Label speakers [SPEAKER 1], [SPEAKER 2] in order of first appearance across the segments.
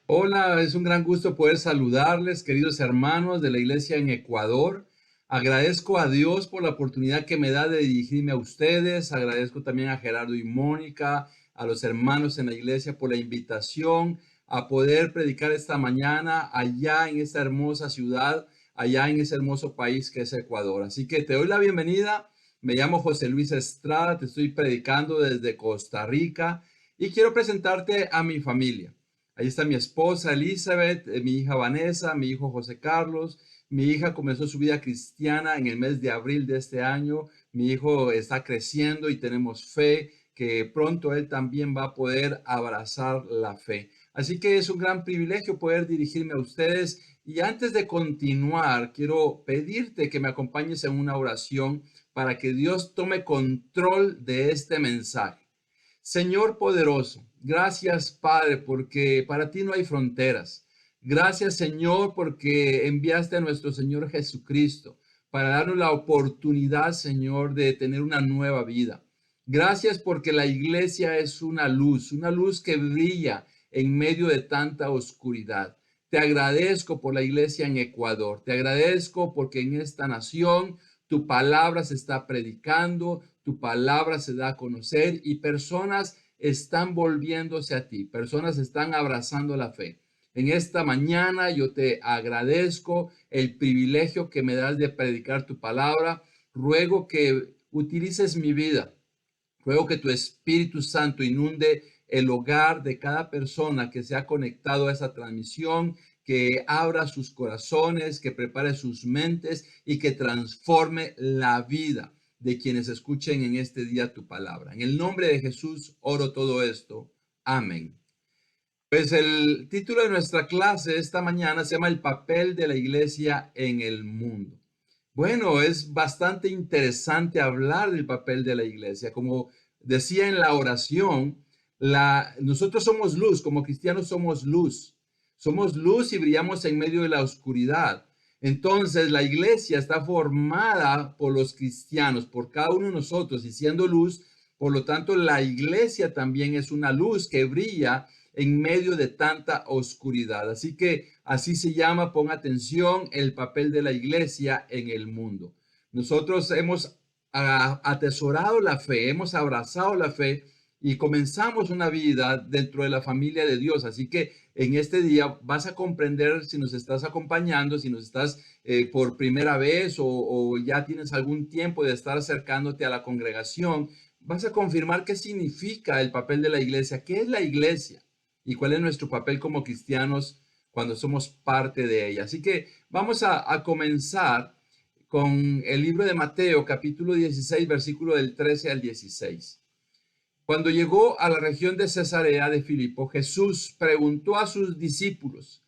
[SPEAKER 1] Hola, es un gran gusto poder saludarles, queridos hermanos de la iglesia en Ecuador. Agradezco a Dios por la oportunidad que me da de dirigirme a ustedes. Agradezco también a Gerardo y Mónica, a los hermanos en la iglesia por la invitación a poder predicar esta mañana allá en esta hermosa ciudad, allá en ese hermoso país que es Ecuador. Así que te doy la bienvenida. Me llamo José Luis Estrada, te estoy predicando desde Costa Rica y quiero presentarte a mi familia. Ahí está mi esposa Elizabeth, mi hija Vanessa, mi hijo José Carlos. Mi hija comenzó su vida cristiana en el mes de abril de este año. Mi hijo está creciendo y tenemos fe que pronto él también va a poder abrazar la fe. Así que es un gran privilegio poder dirigirme a ustedes. Y antes de continuar, quiero pedirte que me acompañes en una oración para que Dios tome control de este mensaje. Señor poderoso, gracias Padre, porque para ti no hay fronteras. Gracias Señor, porque enviaste a nuestro Señor Jesucristo para darnos la oportunidad, Señor, de tener una nueva vida. Gracias porque la iglesia es una luz que brilla en medio de tanta oscuridad. Te agradezco por la iglesia en Ecuador. Te agradezco porque en esta nación tu palabra se está predicando, tu palabra se da a conocer y personas están volviéndose a ti, personas están abrazando la fe. En esta mañana yo te agradezco el privilegio que me das de predicar tu palabra. Ruego que utilices mi vida. Ruego que tu Espíritu Santo inunde el hogar de cada persona que se ha conectado a esa transmisión, que abra sus corazones, que prepare sus mentes y que transforme la vida de quienes escuchen en este día tu palabra. En el nombre de Jesús oro todo esto. Amén. Pues el título de nuestra clase esta mañana se llama El papel de la iglesia en el mundo. Bueno, es bastante interesante hablar del papel de la iglesia. Como decía en la oración, nosotros somos luz, como cristianos somos luz. Somos luz y brillamos en medio de la oscuridad. Entonces, la iglesia está formada por los cristianos, por cada uno de nosotros, y siendo luz, por lo tanto, la iglesia también es una luz que brilla en medio de tanta oscuridad. Así que así se llama, pon atención, el papel de la iglesia en el mundo. Nosotros hemos atesorado la fe, hemos abrazado la fe y comenzamos una vida dentro de la familia de Dios. Así que en este día vas a comprender si nos estás acompañando, si nos estás por primera vez o ya tienes algún tiempo de estar acercándote a la congregación. Vas a confirmar qué significa el papel de la iglesia, qué es la iglesia y cuál es nuestro papel como cristianos cuando somos parte de ella. Así que vamos a comenzar con el libro de Mateo, capítulo 16, versículo del 13 al 16. Cuando llegó a la región de Cesarea de Filipo, Jesús preguntó a sus discípulos,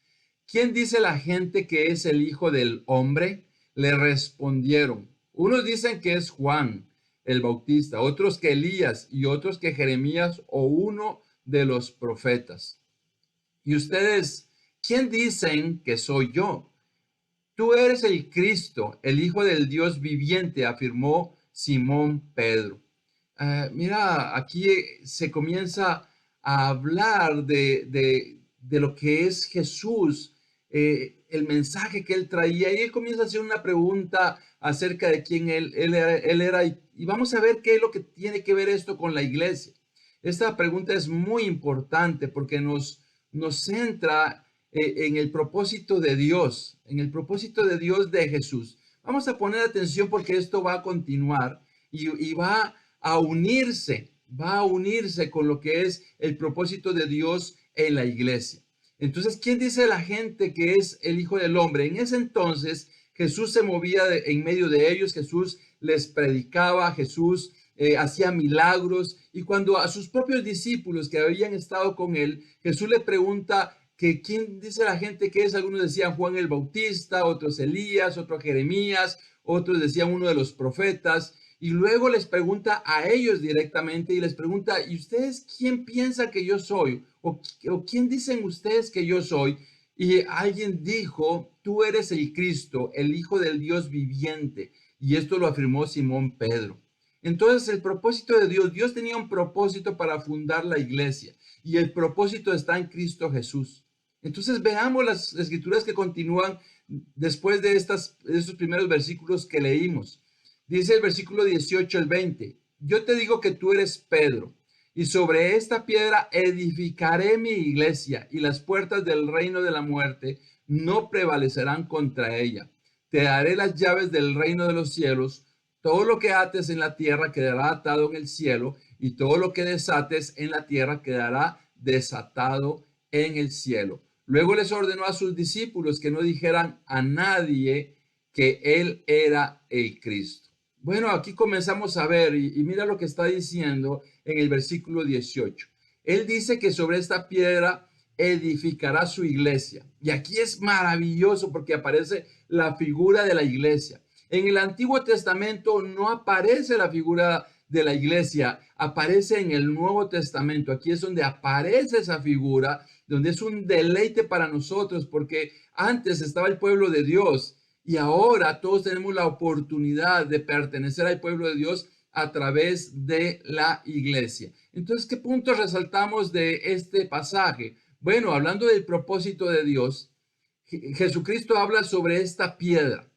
[SPEAKER 1] ¿quién dice la gente que es el Hijo del Hombre? Le respondieron, unos dicen que es Juan el Bautista, otros que Elías y otros que Jeremías o uno de los profetas. ¿Y ustedes quién dicen que soy yo? Tú eres el Cristo, el Hijo del Dios viviente, afirmó Simón Pedro. Mira, aquí se comienza a hablar de lo que es Jesús, el mensaje que él traía, y él comienza a hacer una pregunta acerca de quién él era y vamos a ver qué es lo que tiene que ver esto con la iglesia. Esta pregunta es muy importante porque nos centra en el propósito de Dios, en el propósito de Dios de Jesús. Vamos a poner atención porque esto va a continuar y va a unirse con lo que es el propósito de Dios en la iglesia. Entonces, ¿quién dice la gente que es el Hijo del Hombre? En ese entonces, Jesús se movía en medio de ellos, Jesús les predicaba, Jesús hacía milagros y cuando a sus propios discípulos que habían estado con él, Jesús le pregunta que quién dice la gente que es, algunos decían Juan el Bautista, otros Elías, otros Jeremías, otros decían uno de los profetas, y luego les pregunta a ellos directamente y les pregunta, ¿y ustedes quién piensa que yo soy? ¿O quién dicen ustedes que yo soy? Y alguien dijo, tú eres el Cristo, el Hijo del Dios viviente. Y esto lo afirmó Simón Pedro. Entonces el propósito de Dios, Dios tenía un propósito para fundar la iglesia y el propósito está en Cristo Jesús. Entonces veamos las escrituras que continúan después de estos primeros versículos que leímos. Dice el versículo 18 al 20, yo te digo que tú eres Pedro, y sobre esta piedra edificaré mi iglesia, y las puertas del reino de la muerte no prevalecerán contra ella. Te daré las llaves del reino de los cielos. Todo lo que ates en la tierra quedará atado en el cielo, y todo lo que desates en la tierra quedará desatado en el cielo. Luego les ordenó a sus discípulos que no dijeran a nadie que él era el Cristo. Bueno, aquí comenzamos a ver y mira lo que está diciendo en el versículo 18. Él dice que sobre esta piedra edificará su iglesia. Y aquí es maravilloso porque aparece la figura de la iglesia. En el Antiguo Testamento no aparece la figura de la iglesia, aparece en el Nuevo Testamento. Aquí es donde aparece esa figura, donde es un deleite para nosotros, porque antes estaba el pueblo de Dios y ahora todos tenemos la oportunidad de pertenecer al pueblo de Dios a través de la iglesia. Entonces, ¿qué puntos resaltamos de este pasaje? Bueno, hablando del propósito de Dios, Jesucristo habla sobre esta piedra.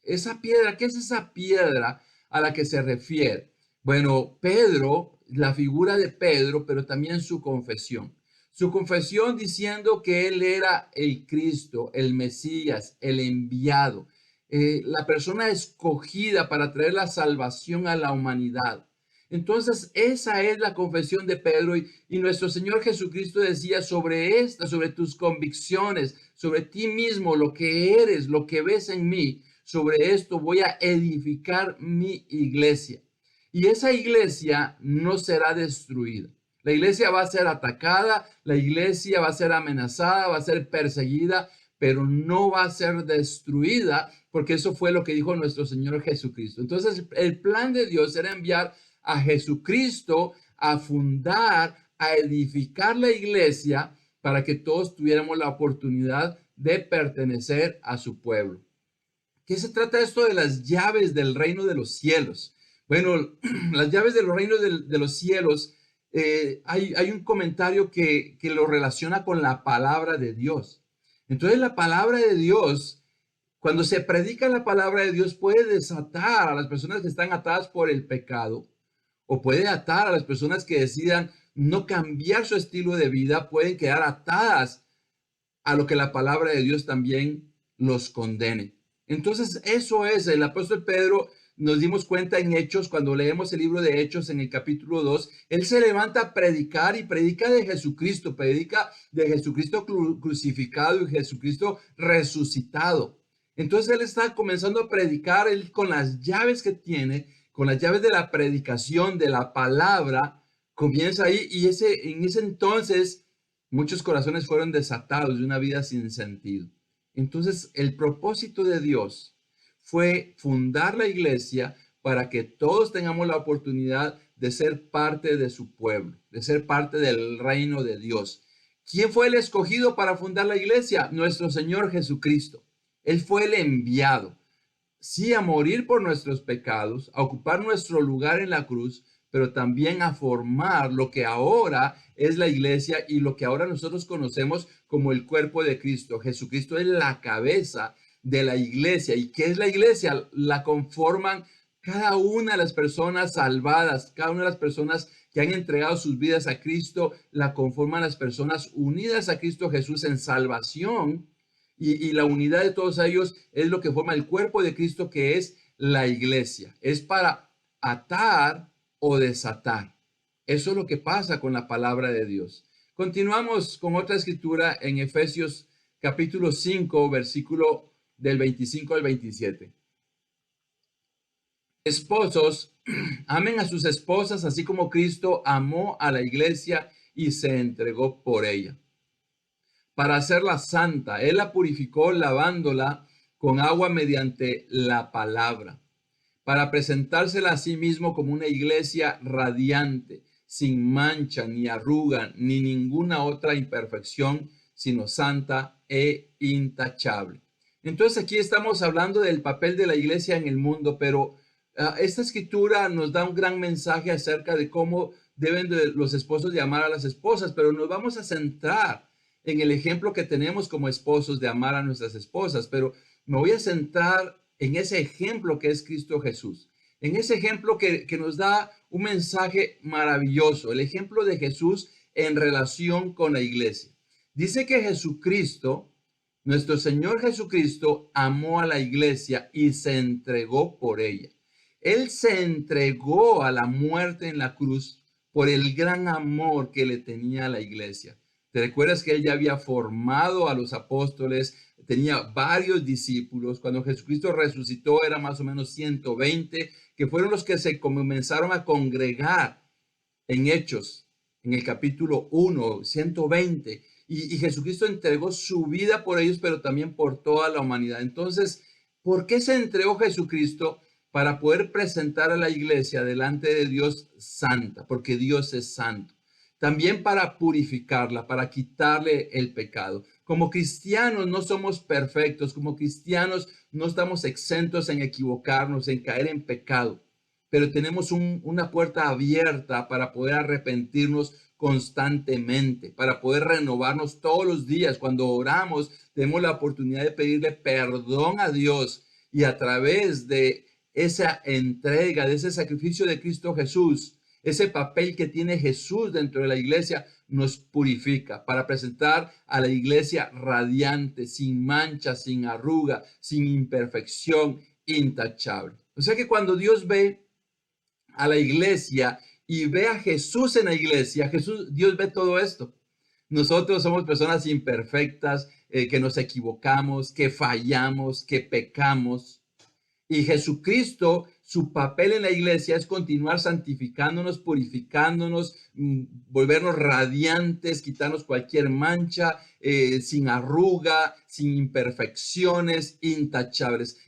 [SPEAKER 1] Esa piedra, ¿qué es esa piedra a la que se refiere? Bueno, Pedro, la figura de Pedro, pero también su confesión. Su confesión diciendo que él era el Cristo, el Mesías, el enviado, la persona escogida para traer la salvación a la humanidad. Entonces, esa es la confesión de Pedro y nuestro Señor Jesucristo decía sobre tus convicciones, sobre ti mismo, lo que eres, lo que ves en mí, sobre esto voy a edificar mi iglesia. Y esa iglesia no será destruida. La iglesia va a ser atacada, la iglesia va a ser amenazada, va a ser perseguida, pero no va a ser destruida, porque eso fue lo que dijo nuestro Señor Jesucristo. Entonces, el plan de Dios era enviar a Jesucristo a fundar, a edificar la iglesia para que todos tuviéramos la oportunidad de pertenecer a su pueblo. ¿Qué se trata esto de las llaves del reino de los cielos? Bueno, las llaves del reino de los cielos, hay un comentario que lo relaciona con la palabra de Dios. Entonces la palabra de Dios, cuando se predica la palabra de Dios, puede desatar a las personas que están atadas por el pecado o puede atar a las personas que decidan no cambiar su estilo de vida, pueden quedar atadas a lo que la palabra de Dios también los condene. Entonces, eso es, el apóstol Pedro, nos dimos cuenta en Hechos, cuando leemos el libro de Hechos en el capítulo 2, él se levanta a predicar y predica de Jesucristo crucificado y Jesucristo resucitado. Entonces él está comenzando a predicar él con las llaves que tiene, con las llaves de la predicación, de la palabra, comienza ahí y en ese entonces muchos corazones fueron desatados de una vida sin sentido. Entonces, el propósito de Dios fue fundar la iglesia para que todos tengamos la oportunidad de ser parte de su pueblo, de ser parte del reino de Dios. ¿Quién fue el escogido para fundar la iglesia? Nuestro Señor Jesucristo. Él fue el enviado, sí, a morir por nuestros pecados, a ocupar nuestro lugar en la cruz, pero también a formar lo que ahora es la iglesia y lo que ahora nosotros conocemos como el cuerpo de Cristo. Jesucristo es la cabeza de la iglesia. ¿Y qué es la iglesia? La conforman cada una de las personas salvadas, cada una de las personas que han entregado sus vidas a Cristo, la conforman las personas unidas a Cristo Jesús en salvación. Y la unidad de todos ellos es lo que forma el cuerpo de Cristo, que es la iglesia. Es para atar o desatar. Eso es lo que pasa con la palabra de Dios. Continuamos con otra escritura en Efesios capítulo 5, versículo del 25 al 27. Esposos, amen a sus esposas, así como Cristo amó a la iglesia y se entregó por ella, para hacerla santa. Él la purificó lavándola con agua mediante la palabra, para presentársela a sí mismo como una iglesia radiante, sin mancha, ni arruga, ni ninguna otra imperfección, sino santa e intachable. Entonces aquí estamos hablando del papel de la iglesia en el mundo, pero esta escritura nos da un gran mensaje acerca de cómo deben los esposos de amar a las esposas, pero nos vamos a centrar en el ejemplo que tenemos como esposos de amar a nuestras esposas, pero me voy a centrar en ese ejemplo que es Cristo Jesús, en ese ejemplo que nos da un mensaje maravilloso, el ejemplo de Jesús en relación con la iglesia. Dice que Jesucristo, nuestro Señor Jesucristo, amó a la iglesia y se entregó por ella. Él se entregó a la muerte en la cruz por el gran amor que le tenía a la iglesia. ¿Te recuerdas que él ya había formado a los apóstoles? Tenía varios discípulos. Cuando Jesucristo resucitó era más o menos 120, que fueron los que se comenzaron a congregar en Hechos, en el capítulo 1, 120. Y Jesucristo entregó su vida por ellos, pero también por toda la humanidad. Entonces, ¿por qué se entregó Jesucristo? Para poder presentar a la iglesia delante de Dios santa, porque Dios es santo. También para purificarla, para quitarle el pecado. Como cristianos no somos perfectos, como cristianos no estamos exentos en equivocarnos, en caer en pecado, pero tenemos una puerta abierta para poder arrepentirnos constantemente, para poder renovarnos todos los días. Cuando oramos, tenemos la oportunidad de pedirle perdón a Dios y a través de esa entrega, de ese sacrificio de Cristo Jesús, ese papel que tiene Jesús dentro de la iglesia, nos purifica para presentar a la iglesia radiante, sin mancha, sin arruga, sin imperfección, intachable. O sea que cuando Dios ve a la iglesia y ve a Jesús en la iglesia, Dios ve todo esto. Nosotros somos personas imperfectas, que nos equivocamos, que fallamos, que pecamos. Y Jesucristo, su papel en la iglesia es continuar santificándonos, purificándonos, volvernos radiantes, quitarnos cualquier mancha, sin arruga, sin imperfecciones, intachables.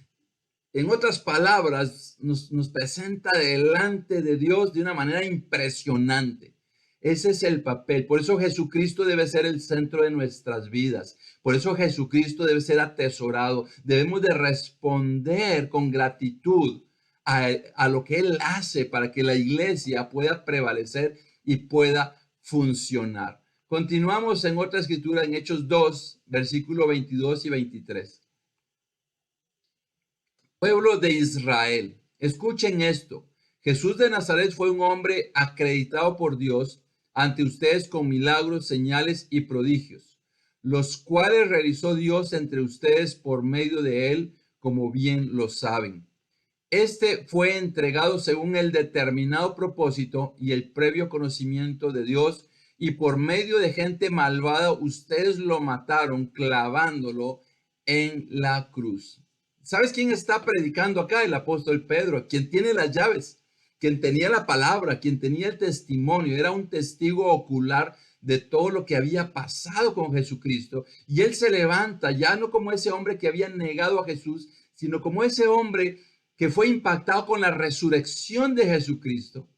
[SPEAKER 1] En otras palabras, nos presenta delante de Dios de una manera impresionante. Ese es el papel. Por eso Jesucristo debe ser el centro de nuestras vidas. Por eso Jesucristo debe ser atesorado. Debemos de responder con gratitud a lo que Él hace para que la iglesia pueda prevalecer y pueda funcionar. Continuamos en otra escritura, en Hechos 2, versículos 22 y 23. Pueblo de Israel, escuchen esto. Jesús de Nazaret fue un hombre acreditado por Dios ante ustedes con milagros, señales y prodigios, los cuales realizó Dios entre ustedes por medio de él, como bien lo saben. Este fue entregado según el determinado propósito y el previo conocimiento de Dios, y por medio de gente malvada ustedes lo mataron clavándolo en la cruz. ¿Sabes quién está predicando acá? El apóstol Pedro, quien tiene las llaves, quien tenía la palabra, quien tenía el testimonio, era un testigo ocular de todo lo que había pasado con Jesucristo. Y él se levanta, ya no como ese hombre que había negado a Jesús, sino como ese hombre que fue impactado con la resurrección de Jesucristo,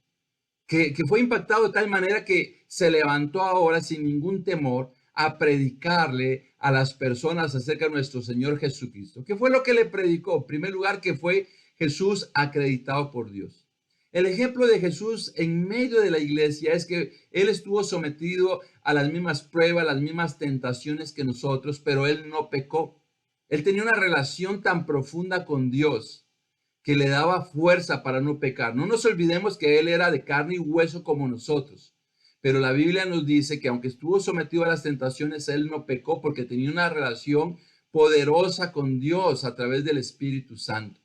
[SPEAKER 1] que fue impactado de tal manera que se levantó ahora sin ningún temor a predicarle a las personas acerca de nuestro Señor Jesucristo. ¿Qué fue lo que le predicó? En primer lugar, que fue Jesús acreditado por Dios. El ejemplo de Jesús en medio de la iglesia es que él estuvo sometido a las mismas pruebas, las mismas tentaciones que nosotros, pero él no pecó. Él tenía una relación tan profunda con Dios que le daba fuerza para no pecar. No nos olvidemos que él era de carne y hueso como nosotros. Pero la Biblia nos dice que aunque estuvo sometido a las tentaciones, él no pecó porque tenía una relación poderosa con Dios a través del Espíritu Santo.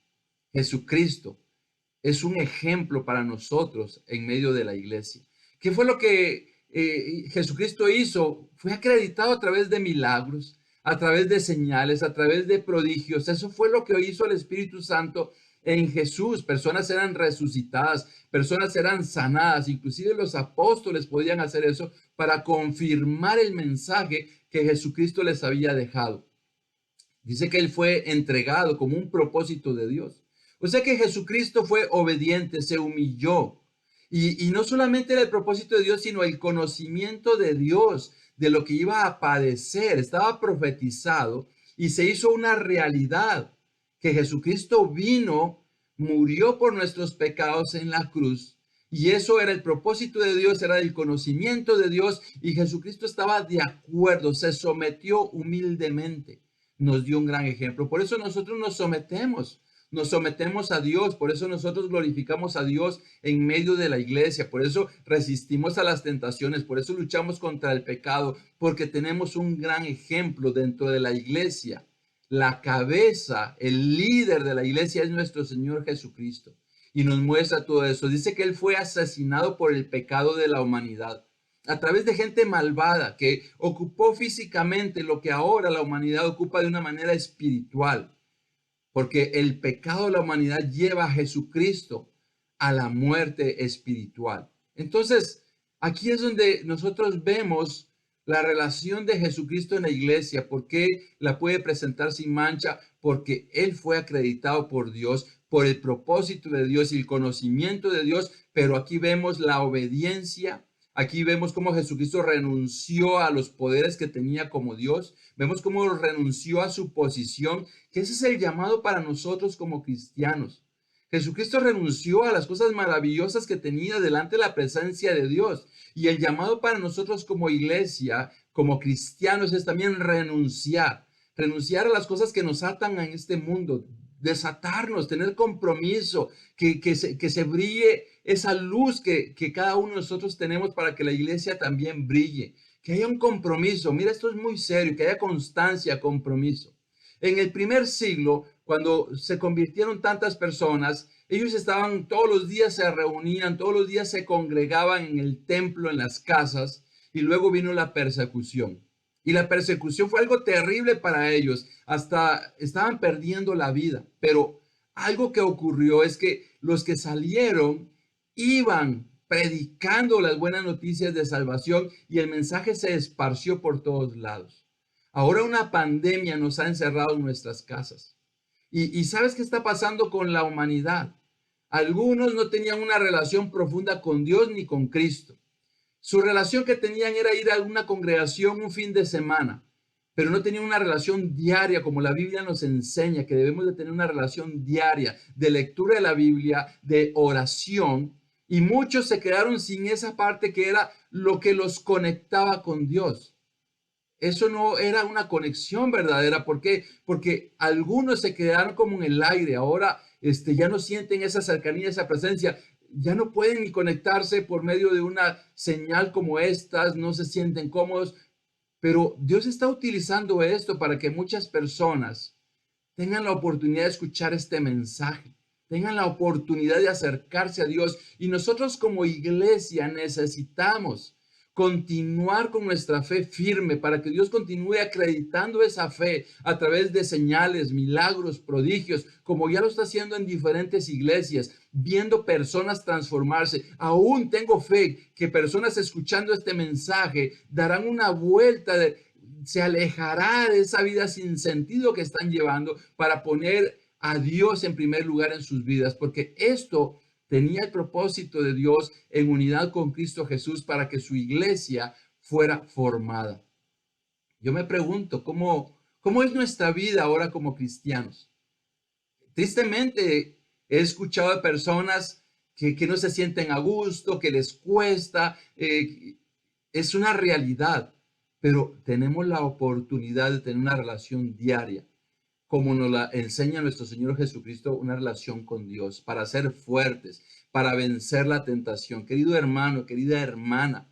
[SPEAKER 1] Jesucristo es un ejemplo para nosotros en medio de la iglesia. ¿Qué fue lo que Jesucristo hizo? Fue acreditado a través de milagros, a través de señales, a través de prodigios. Eso fue lo que hizo el Espíritu Santo en Jesús. Personas eran resucitadas, personas eran sanadas, inclusive los apóstoles podían hacer eso para confirmar el mensaje que Jesucristo les había dejado. Dice que él fue entregado como un propósito de Dios. O sea que Jesucristo fue obediente, se humilló. Y no solamente era el propósito de Dios, sino el conocimiento de Dios, de lo que iba a padecer. Estaba profetizado y se hizo una realidad, que Jesucristo vino, murió por nuestros pecados en la cruz, Y eso era el propósito de Dios, era el conocimiento de Dios. Y Jesucristo estaba de acuerdo, se sometió humildemente. Nos dio un gran ejemplo. Por eso nosotros nos sometemos a Dios. Por eso nosotros glorificamos a Dios en medio de la iglesia. Por eso resistimos a las tentaciones. Por eso luchamos contra el pecado. Porque tenemos un gran ejemplo dentro de la iglesia. La cabeza, el líder de la iglesia es nuestro Señor Jesucristo. Y nos muestra todo eso. Dice que Él fue asesinado por el pecado de la humanidad a través de gente malvada que ocupó físicamente lo que ahora la humanidad ocupa de una manera espiritual. Porque el pecado de la humanidad lleva a Jesucristo a la muerte espiritual. Entonces, aquí es donde nosotros vemos la relación de Jesucristo en la iglesia. ¿Por qué la puede presentar sin mancha? Porque Él fue acreditado por Dios, por el propósito de Dios y el conocimiento de Dios. Pero aquí vemos la obediencia. Aquí vemos cómo Jesucristo renunció a los poderes que tenía como Dios. Vemos cómo renunció a su posición, que ese es el llamado para nosotros como cristianos. Jesucristo renunció a las cosas maravillosas que tenía delante de la presencia de Dios. Y el llamado para nosotros como iglesia, como cristianos, es también renunciar. Renunciar a las cosas que nos atan en este mundo. Desatarnos, tener compromiso, que se brille esa luz que cada uno de nosotros tenemos para que la iglesia también brille. Que haya un compromiso. Mira, esto es muy serio, que haya constancia, compromiso. En el primer siglo, cuando se convirtieron tantas personas, ellos estaban todos los días, se reunían, todos los días se congregaban en el templo, en las casas, y luego vino la persecución. Y la persecución fue algo terrible para ellos, hasta estaban perdiendo la vida. Pero algo que ocurrió es que los que salieron iban predicando las buenas noticias de salvación y el mensaje se esparció por todos lados. Ahora una pandemia nos ha encerrado en nuestras casas. Y ¿sabes qué está pasando con la humanidad? Algunos no tenían una relación profunda con Dios ni con Cristo. Su relación que tenían era ir a una congregación un fin de semana, pero no tenían una relación diaria como la Biblia nos enseña, que debemos de tener una relación diaria de lectura de la Biblia, de oración, y muchos se quedaron sin esa parte que era lo que los conectaba con Dios. Eso no era una conexión verdadera. ¿Por qué? Porque algunos se quedaron como en el aire. Ahora ya no sienten esa cercanía, esa presencia. Ya no pueden ni conectarse por medio de una señal como estas. No se sienten cómodos. Pero Dios está utilizando esto para que muchas personas tengan la oportunidad de escuchar este mensaje. Tengan la oportunidad de acercarse a Dios. Y nosotros como iglesia necesitamos continuar con nuestra fe firme para que Dios continúe acreditando esa fe a través de señales, milagros, prodigios, como ya lo está haciendo en diferentes iglesias, viendo personas transformarse. Aún tengo fe que personas escuchando este mensaje darán una vuelta, se alejará de esa vida sin sentido que están llevando para poner a Dios en primer lugar en sus vidas, porque esto tenía el propósito de Dios en unidad con Cristo Jesús para que su iglesia fuera formada. Yo me pregunto, ¿cómo es nuestra vida ahora como cristianos? Tristemente, he escuchado de personas que no se sienten a gusto, que les cuesta. Es una realidad, pero tenemos la oportunidad de tener una relación diaria como nos la enseña nuestro Señor Jesucristo, una relación con Dios, para ser fuertes, para vencer la tentación. Querido hermano, querida hermana,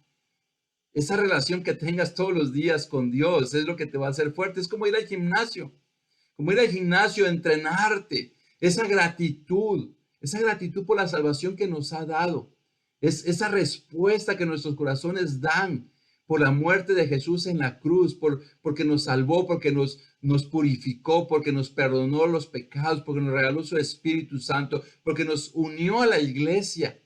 [SPEAKER 1] esa relación que tengas todos los días con Dios es lo que te va a hacer fuerte. Es como ir al gimnasio, entrenarte, esa gratitud por la salvación que nos ha dado, es esa respuesta que nuestros corazones dan por la muerte de Jesús en la cruz, porque nos salvó, porque nos purificó, porque nos perdonó los pecados, porque nos regaló su Espíritu Santo, porque nos unió a la iglesia.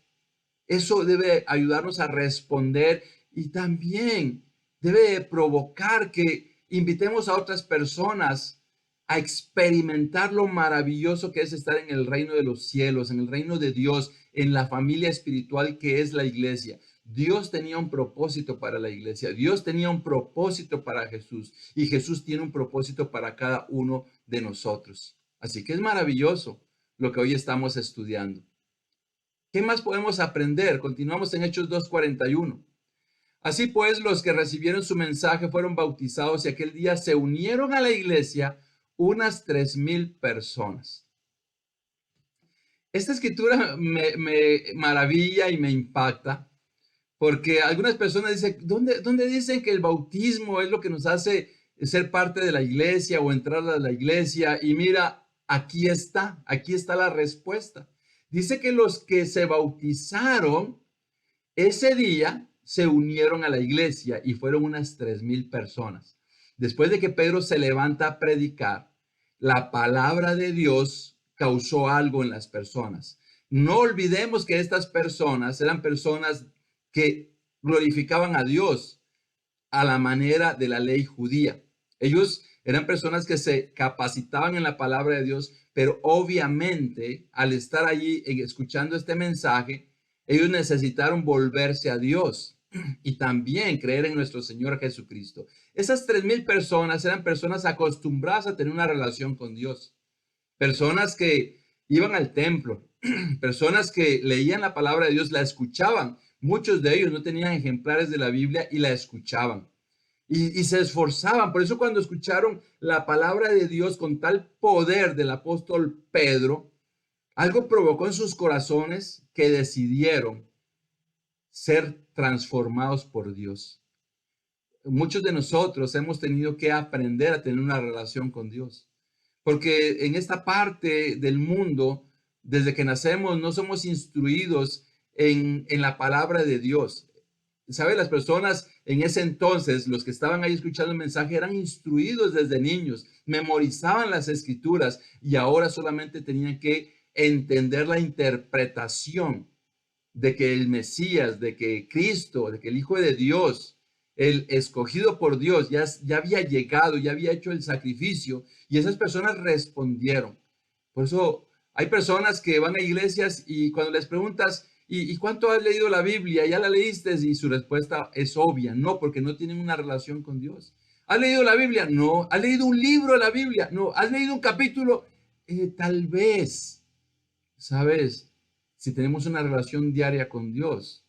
[SPEAKER 1] Eso debe ayudarnos a responder y también debe provocar que invitemos a otras personas a experimentar lo maravilloso que es estar en el reino de los cielos, en el reino de Dios, en la familia espiritual que es la iglesia. Dios tenía un propósito para la iglesia, Dios tenía un propósito para Jesús y Jesús tiene un propósito para cada uno de nosotros. Así que es maravilloso lo que hoy estamos estudiando. ¿Qué más podemos aprender? Continuamos en Hechos 2:41. Así pues, los que recibieron su mensaje fueron bautizados y aquel día se unieron a la iglesia unas 3,000 personas. Esta escritura me maravilla y me impacta porque algunas personas dicen, ¿dónde dicen que el bautismo es lo que nos hace ser parte de la iglesia o entrar a la iglesia? Y mira, aquí está la respuesta. Dice que los que se bautizaron ese día se unieron a la iglesia y fueron unas 3,000 personas. Después de que Pedro se levanta a predicar, la palabra de Dios causó algo en las personas. No olvidemos que estas personas eran personas que glorificaban a Dios a la manera de la ley judía. Ellos eran personas que se capacitaban en la palabra de Dios, pero obviamente al estar allí escuchando este mensaje, ellos necesitaron volverse a Dios y también creer en nuestro Señor Jesucristo. Esas 3,000 personas eran personas acostumbradas a tener una relación con Dios, personas que iban al templo, personas que leían la palabra de Dios, la escuchaban. Muchos de ellos no tenían ejemplares de la Biblia y la escuchaban. Y se esforzaban. Por eso cuando escucharon la palabra de Dios con tal poder del apóstol Pedro, algo provocó en sus corazones que decidieron ser transformados por Dios. Muchos de nosotros hemos tenido que aprender a tener una relación con Dios, porque en esta parte del mundo, desde que nacemos, no somos instruidos en la palabra de Dios. ¿Sabe? Las personas en ese entonces, los que estaban ahí escuchando el mensaje, eran instruidos desde niños, memorizaban las escrituras y ahora solamente tenían que entender la interpretación de que el Mesías, de que Cristo, de que el Hijo de Dios, el escogido por Dios, ya había llegado, ya había hecho el sacrificio y esas personas respondieron. Por eso hay personas que van a iglesias y cuando les preguntas, ¿y cuánto has leído la Biblia? ¿Ya la leíste? Y su respuesta es obvia, no, porque no tienen una relación con Dios. ¿Has leído la Biblia? No. ¿Has leído un libro de la Biblia? No. ¿Has leído un capítulo? Tal vez, ¿sabes? Si tenemos una relación diaria con Dios,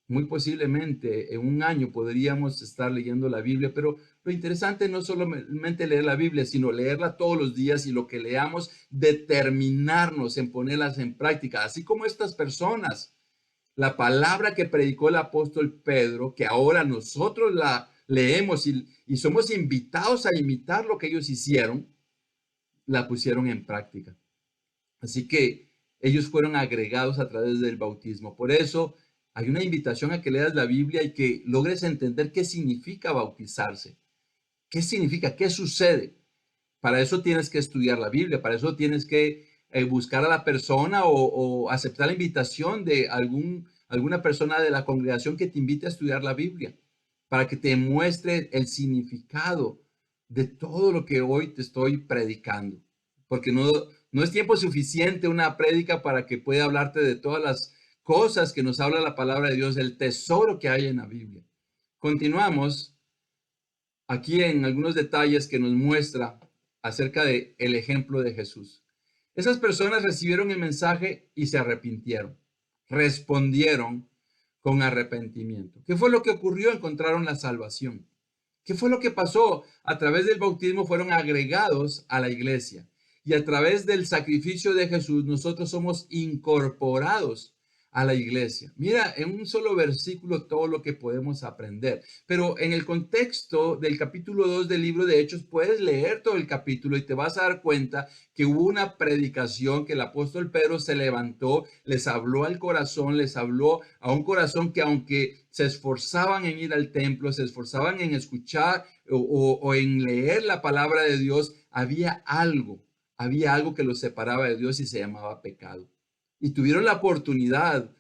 [SPEAKER 1] muy posiblemente en un año podríamos estar leyendo la Biblia, pero lo interesante no es solamente leer la Biblia, sino leerla todos los días y lo que leamos, determinarnos en ponerlas en práctica, así como estas personas. La palabra que predicó el apóstol Pedro, que ahora nosotros la leemos y somos invitados a imitar lo que ellos hicieron, la pusieron en práctica. Así que ellos fueron agregados a través del bautismo. Por eso hay una invitación a que leas la Biblia y que logres entender qué significa bautizarse. ¿Qué significa? ¿Qué sucede? Para eso tienes que estudiar la Biblia, para eso tienes que buscar a la persona o aceptar la invitación de alguna persona de la congregación que te invite a estudiar la Biblia, para que te muestre el significado de todo lo que hoy te estoy predicando. Porque no es tiempo suficiente una prédica para que pueda hablarte de todas las cosas que nos habla la palabra de Dios, el tesoro que hay en la Biblia. Continuamos aquí en algunos detalles que nos muestra acerca de el ejemplo de Jesús. Esas personas recibieron el mensaje y se arrepintieron. Respondieron con arrepentimiento. ¿Qué fue lo que ocurrió? Encontraron la salvación. ¿Qué fue lo que pasó? A través del bautismo fueron agregados a la iglesia y a través del sacrificio de Jesús nosotros somos incorporados a la iglesia. Mira, en un solo versículo todo lo que podemos aprender, pero en el contexto del capítulo 2 del libro de Hechos puedes leer todo el capítulo y te vas a dar cuenta que hubo una predicación que el apóstol Pedro se levantó, les habló al corazón, les habló a un corazón que aunque se esforzaban en ir al templo, se esforzaban en escuchar o en leer la palabra de Dios, había algo que los separaba de Dios y se llamaba pecado. Y tuvieron la oportunidad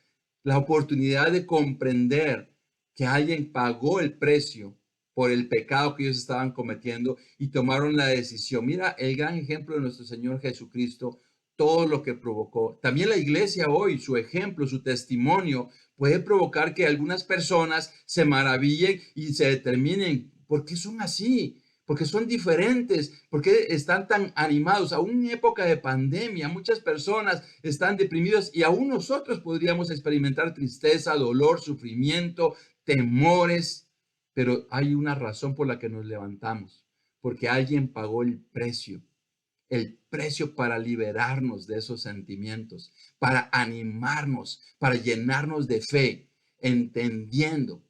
[SPEAKER 1] de comprender que alguien pagó el precio por el pecado que ellos estaban cometiendo y tomaron la decisión. Mira el gran ejemplo de nuestro Señor Jesucristo, todo lo que provocó. También la iglesia hoy, su ejemplo, su testimonio puede provocar que algunas personas se maravillen y se determinen, ¿por qué son así? porque son diferentes, porque están tan animados. Aún en época de pandemia, muchas personas están deprimidas y aún nosotros podríamos experimentar tristeza, dolor, sufrimiento, temores, pero hay una razón por la que nos levantamos, porque alguien pagó el precio para liberarnos de esos sentimientos, para animarnos, para llenarnos de fe, entendiendo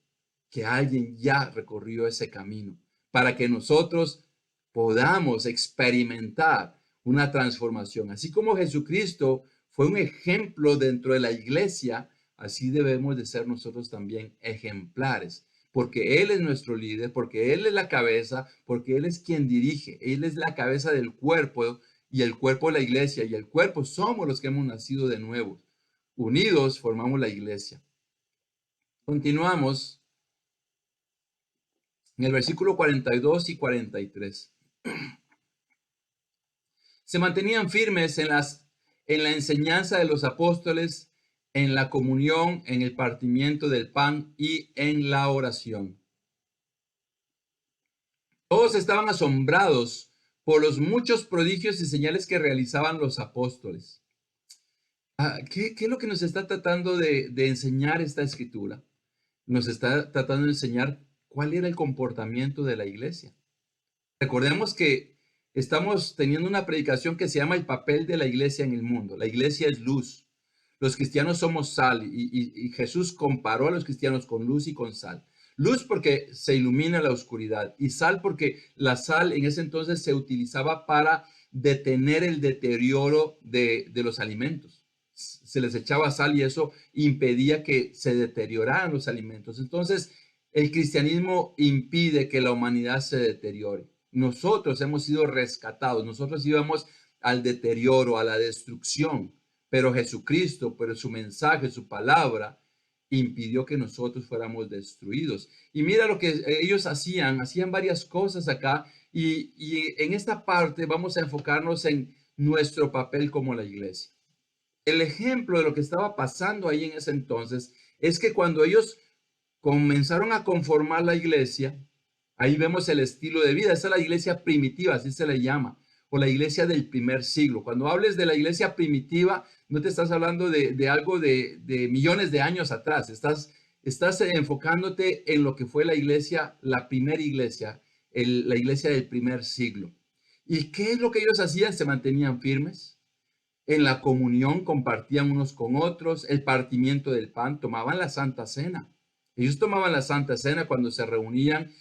[SPEAKER 1] que alguien ya recorrió ese camino, para que nosotros podamos experimentar una transformación. Así como Jesucristo fue un ejemplo dentro de la iglesia, así debemos de ser nosotros también ejemplares, porque Él es nuestro líder, porque Él es la cabeza, porque Él es quien dirige, Él es la cabeza del cuerpo y el cuerpo es la iglesia y el cuerpo somos los que hemos nacido de nuevo. Unidos formamos la iglesia. Continuamos en el versículo 42 y 43. Se mantenían firmes en la enseñanza de los apóstoles, en la comunión, en el partimiento del pan y en la oración. Todos estaban asombrados por los muchos prodigios y señales que realizaban los apóstoles. ¿Qué es lo que nos está tratando de enseñar esta escritura? Nos está tratando de enseñar cuál era el comportamiento de la iglesia. Recordemos que estamos teniendo una predicación que se llama el papel de la iglesia en el mundo. La iglesia es luz. Los cristianos somos sal y Jesús comparó a los cristianos con luz y con sal. Luz porque se ilumina la oscuridad y sal porque la sal en ese entonces se utilizaba para detener el deterioro de los alimentos. Se les echaba sal y eso impedía que se deterioraran los alimentos. Entonces, el cristianismo impide que la humanidad se deteriore. Nosotros hemos sido rescatados, nosotros íbamos al deterioro, a la destrucción, pero Jesucristo, por su mensaje, su palabra, impidió que nosotros fuéramos destruidos. Y mira lo que ellos hacían varias cosas acá y en esta parte vamos a enfocarnos en nuestro papel como la iglesia. El ejemplo de lo que estaba pasando ahí en ese entonces es que cuando ellos comenzaron a conformar la iglesia, ahí vemos el estilo de vida. Esa es la iglesia primitiva, así se le llama, o la iglesia del primer siglo. Cuando hables de la iglesia primitiva, no te estás hablando de algo de millones de años atrás, estás enfocándote en lo que fue la iglesia, la primera iglesia, la iglesia del primer siglo. ¿Y qué es lo que ellos hacían? Se mantenían firmes. En la comunión compartían unos con otros, el partimiento del pan, tomaban la Santa Cena. Ellos tomaban la Santa Cena cuando se reunían,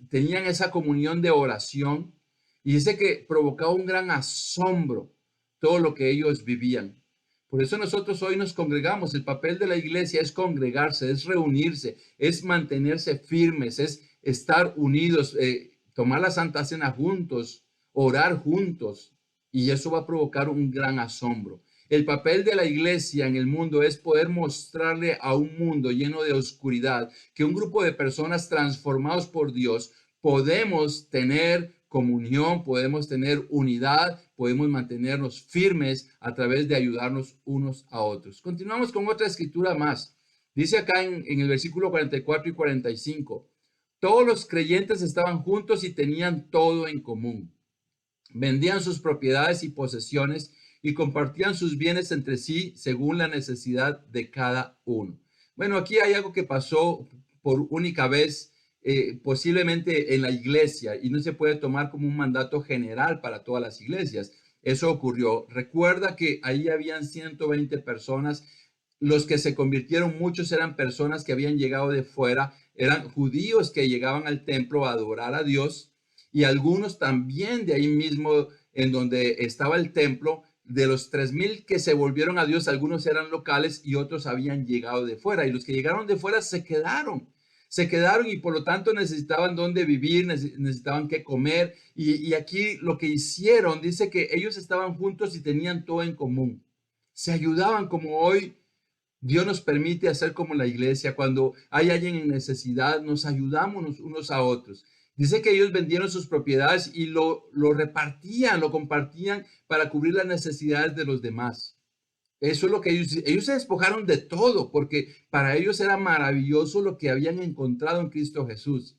[SPEAKER 1] tenían esa comunión de oración y dice que provocaba un gran asombro todo lo que ellos vivían. Por eso nosotros hoy nos congregamos. El papel de la iglesia es congregarse, es reunirse, es mantenerse firmes, es estar unidos, tomar la Santa Cena juntos, orar juntos. Y eso va a provocar un gran asombro. El papel de la iglesia en el mundo es poder mostrarle a un mundo lleno de oscuridad que un grupo de personas transformados por Dios podemos tener comunión, podemos tener unidad, podemos mantenernos firmes a través de ayudarnos unos a otros. Continuamos con otra escritura más. Dice acá en el versículo 44 y 45, todos los creyentes estaban juntos y tenían todo en común. Vendían sus propiedades y posesiones y compartían sus bienes entre sí según la necesidad de cada uno. Bueno, aquí hay algo que pasó por única vez, posiblemente en la iglesia, y no se puede tomar como un mandato general para todas las iglesias. Eso ocurrió. Recuerda que ahí habían 120 personas. Los que se convirtieron, muchos eran personas que habían llegado de fuera, eran judíos que llegaban al templo a adorar a Dios. Y algunos también de ahí mismo, en donde estaba el templo, de los 3,000 que se volvieron a Dios, algunos eran locales y otros habían llegado de fuera. Y los que llegaron de fuera se quedaron y por lo tanto necesitaban dónde vivir, necesitaban qué comer. Y aquí lo que hicieron, dice que ellos estaban juntos y tenían todo en común. Se ayudaban como hoy. Dios nos permite hacer como la iglesia. Cuando hay alguien en necesidad, nos ayudamos unos a otros. Dice que ellos vendieron sus propiedades y lo repartían, lo compartían para cubrir las necesidades de los demás. Eso es lo que ellos se despojaron de todo, porque para ellos era maravilloso lo que habían encontrado en Cristo Jesús.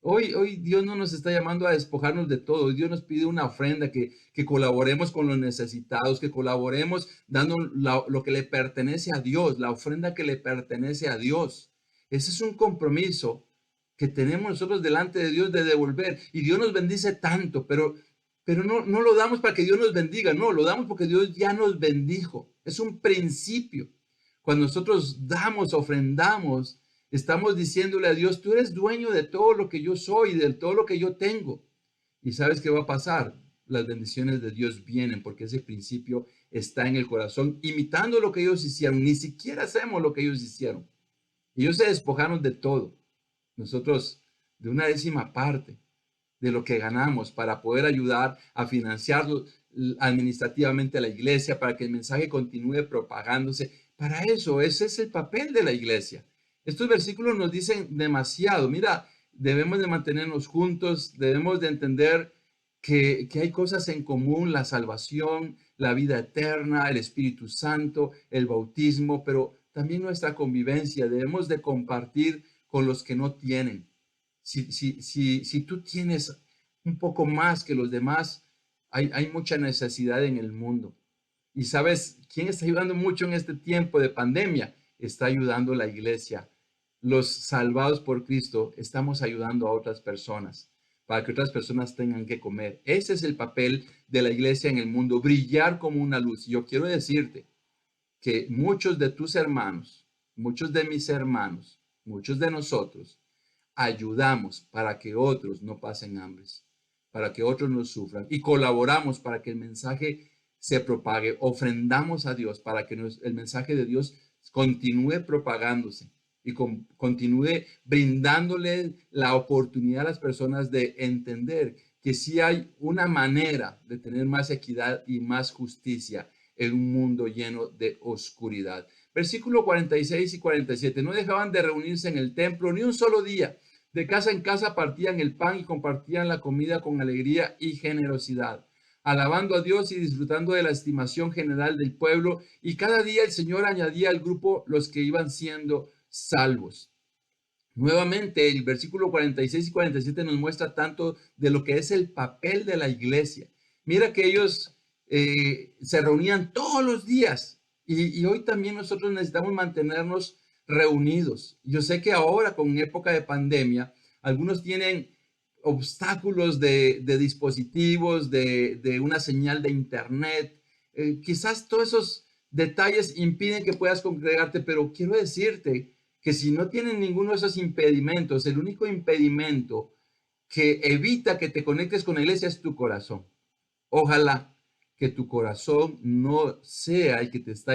[SPEAKER 1] Hoy Dios no nos está llamando a despojarnos de todo. Hoy Dios nos pide una ofrenda, que colaboremos con los necesitados, que colaboremos dando lo que le pertenece a Dios, la ofrenda que le pertenece a Dios. Ese es un compromiso que tenemos nosotros delante de Dios de devolver. Y Dios nos bendice tanto, pero no lo damos para que Dios nos bendiga, no, lo damos porque Dios ya nos bendijo. Es un principio. Cuando nosotros damos, ofrendamos, estamos diciéndole a Dios, tú eres dueño de todo lo que yo soy, de todo lo que yo tengo. ¿Y sabes qué va a pasar? Las bendiciones de Dios vienen porque ese principio está en el corazón, imitando lo que ellos hicieron. Ni siquiera hacemos lo que ellos hicieron. Ellos se despojaron de todo. Nosotros de una décima parte de lo que ganamos para poder ayudar a financiar administrativamente a la iglesia, para que el mensaje continúe propagándose. Para eso, ese es el papel de la iglesia. Estos versículos nos dicen demasiado. Mira, debemos de mantenernos juntos, debemos de entender que hay cosas en común, la salvación, la vida eterna, el Espíritu Santo, el bautismo, pero también nuestra convivencia. Debemos de compartir con los que no tienen. Si tú tienes un poco más que los demás, hay mucha necesidad en el mundo. Y sabes, ¿quién está ayudando mucho en este tiempo de pandemia? Está ayudando la iglesia. Los salvados por Cristo estamos ayudando a otras personas para que otras personas tengan que comer. Ese es el papel de la iglesia en el mundo, brillar como una luz. Y yo quiero decirte que muchos de tus hermanos, muchos de mis hermanos, muchos de nosotros, ayudamos para que otros no pasen hambres, para que otros no sufran y colaboramos para que el mensaje se propague, ofrendamos a Dios para que el mensaje de Dios continúe propagándose y continúe brindándole la oportunidad a las personas de entender que sí hay una manera de tener más equidad y más justicia en un mundo lleno de oscuridad. Versículo 46 y 47. No dejaban de reunirse en el templo ni un solo día. De casa en casa partían el pan y compartían la comida con alegría y generosidad, alabando a Dios y disfrutando de la estimación general del pueblo. Y cada día el Señor añadía al grupo los que iban siendo salvos. Nuevamente, el versículo 46 y 47 nos muestra tanto de lo que es el papel de la iglesia. Mira que ellos se reunían todos los días y hoy también nosotros necesitamos mantenernos reunidos. Yo sé que ahora, con época de pandemia, algunos tienen obstáculos de dispositivos, de una señal de internet. Quizás todos esos detalles impiden que puedas congregarte, pero quiero decirte que si no tienen ninguno de esos impedimentos, el único impedimento que evita que te conectes con la iglesia es tu corazón. Ojalá que tu corazón no sea el que te está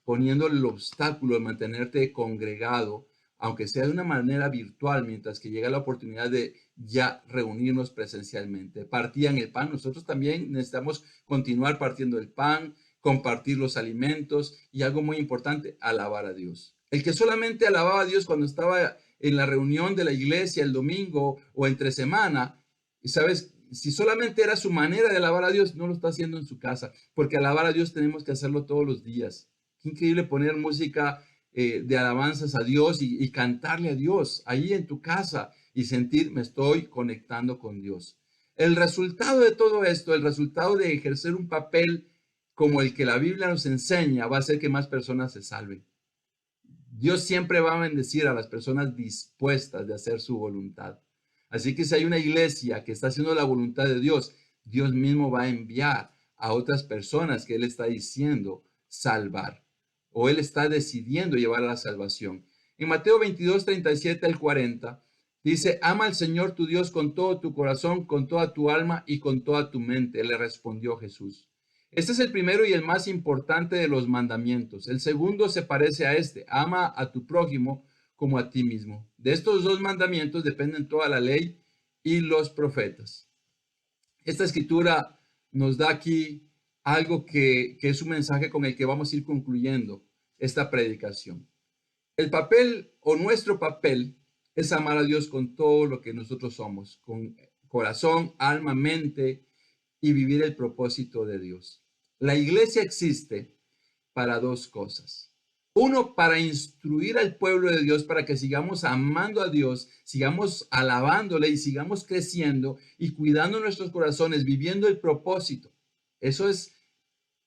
[SPEAKER 1] poniendo el obstáculo de mantenerte congregado, aunque sea de una manera virtual, mientras que llega la oportunidad de ya reunirnos presencialmente. Partían el pan, nosotros también necesitamos continuar partiendo el pan, compartir los alimentos y algo muy importante, alabar a Dios. El que solamente alababa a Dios cuando estaba en la reunión de la iglesia el domingo o entre semana, ¿sabes? Si solamente era su manera de alabar a Dios, no lo está haciendo en su casa, porque alabar a Dios tenemos que hacerlo todos los días. Qué increíble poner música de alabanzas a Dios y cantarle a Dios ahí en tu casa y sentir, me estoy conectando con Dios. El resultado de todo esto, el resultado de ejercer un papel como el que la Biblia nos enseña, va a hacer que más personas se salven. Dios siempre va a bendecir a las personas dispuestas de hacer su voluntad. Así que si hay una iglesia que está haciendo la voluntad de Dios, Dios mismo va a enviar a otras personas que Él está diciendo salvar, o Él está decidiendo llevar a la salvación. En Mateo 22, 37 al 40, dice, ama al Señor tu Dios con todo tu corazón, con toda tu alma y con toda tu mente, le respondió Jesús. Este es el primero y el más importante de los mandamientos. El segundo se parece a este, ama a tu prójimo como a ti mismo. De estos dos mandamientos dependen toda la ley y los profetas. Esta escritura nos da aquí algo que es un mensaje con el que vamos a ir concluyendo esta predicación. El papel o nuestro papel es amar a Dios con todo lo que nosotros somos, con corazón, alma, mente y vivir el propósito de Dios. La iglesia existe para dos cosas. Uno, para instruir al pueblo de Dios, para que sigamos amando a Dios, sigamos alabándole y sigamos creciendo y cuidando nuestros corazones, viviendo el propósito. Eso es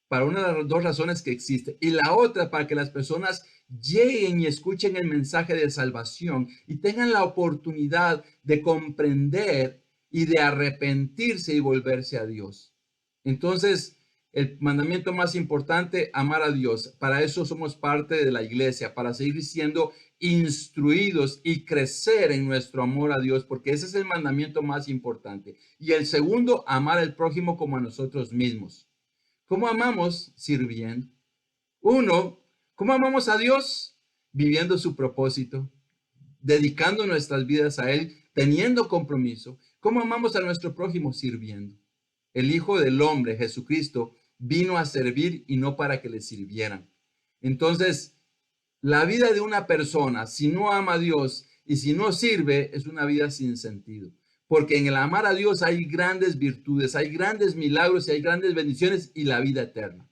[SPEAKER 1] para una de las dos razones que existe. Y la otra, para que las personas lleguen y escuchen el mensaje de salvación y tengan la oportunidad de comprender y de arrepentirse y volverse a Dios. Entonces, el mandamiento más importante, amar a Dios. Para eso somos parte de la iglesia, para seguir siendo instruidos y crecer en nuestro amor a Dios, porque ese es el mandamiento más importante. Y el segundo, amar al prójimo como a nosotros mismos. ¿Cómo amamos? Sirviendo. Uno, ¿cómo amamos a Dios? Viviendo su propósito, dedicando nuestras vidas a Él, teniendo compromiso. ¿Cómo amamos a nuestro prójimo? Sirviendo. El Hijo del Hombre, Jesucristo, vino a servir y no para que le sirvieran. Entonces, la vida de una persona, si no ama a Dios y si no sirve, es una vida sin sentido. Porque en el amar a Dios hay grandes virtudes, hay grandes milagros y hay grandes bendiciones y la vida eterna.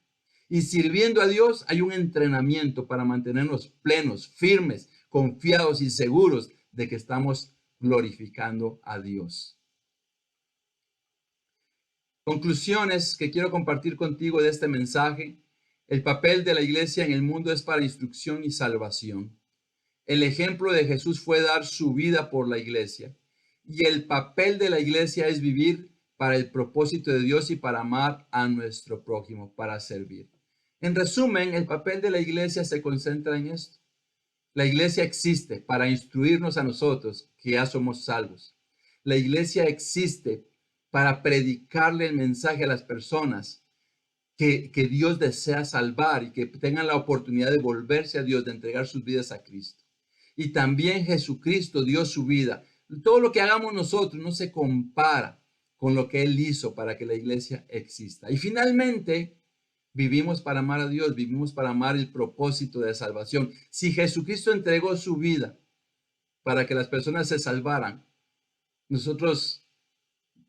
[SPEAKER 1] Y sirviendo a Dios hay un entrenamiento para mantenernos plenos, firmes, confiados y seguros de que estamos glorificando a Dios. Conclusiones que quiero compartir contigo de este mensaje. El papel de la iglesia en el mundo es para instrucción y salvación. El ejemplo de Jesús fue dar su vida por la iglesia. Y el papel de la iglesia es vivir para el propósito de Dios y para amar a nuestro prójimo, para servir. En resumen, el papel de la iglesia se concentra en esto. La iglesia existe para instruirnos a nosotros que ya somos salvos. La iglesia existe para predicarle el mensaje a las personas que Dios desea salvar y que tengan la oportunidad de volverse a Dios, de entregar sus vidas a Cristo. Y también Jesucristo dio su vida. Todo lo que hagamos nosotros no se compara con lo que Él hizo para que la iglesia exista. Y finalmente, vivimos para amar a Dios, vivimos para amar el propósito de salvación. Si Jesucristo entregó su vida para que las personas se salvaran, nosotros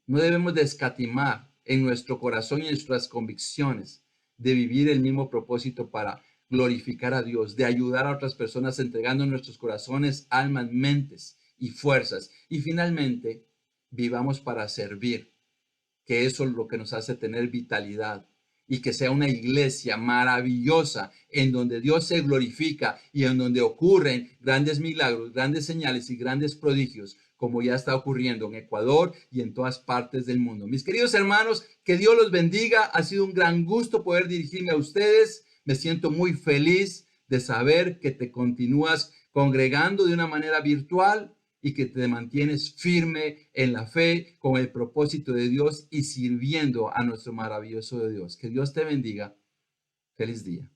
[SPEAKER 1] no debemos de escatimar en nuestro corazón y en nuestras convicciones de vivir el mismo propósito para glorificar a Dios, de ayudar a otras personas entregando nuestros corazones, almas, mentes y fuerzas. Y finalmente, vivamos para servir, que eso es lo que nos hace tener vitalidad y que sea una iglesia maravillosa en donde Dios se glorifica y en donde ocurren grandes milagros, grandes señales y grandes prodigios, como ya está ocurriendo en Ecuador y en todas partes del mundo. Mis queridos hermanos, que Dios los bendiga. Ha sido un gran gusto poder dirigirme a ustedes. Me siento muy feliz de saber que te continúas congregando de una manera virtual y que te mantienes firme en la fe con el propósito de Dios y sirviendo a nuestro maravilloso Dios. Que Dios te bendiga. Feliz día.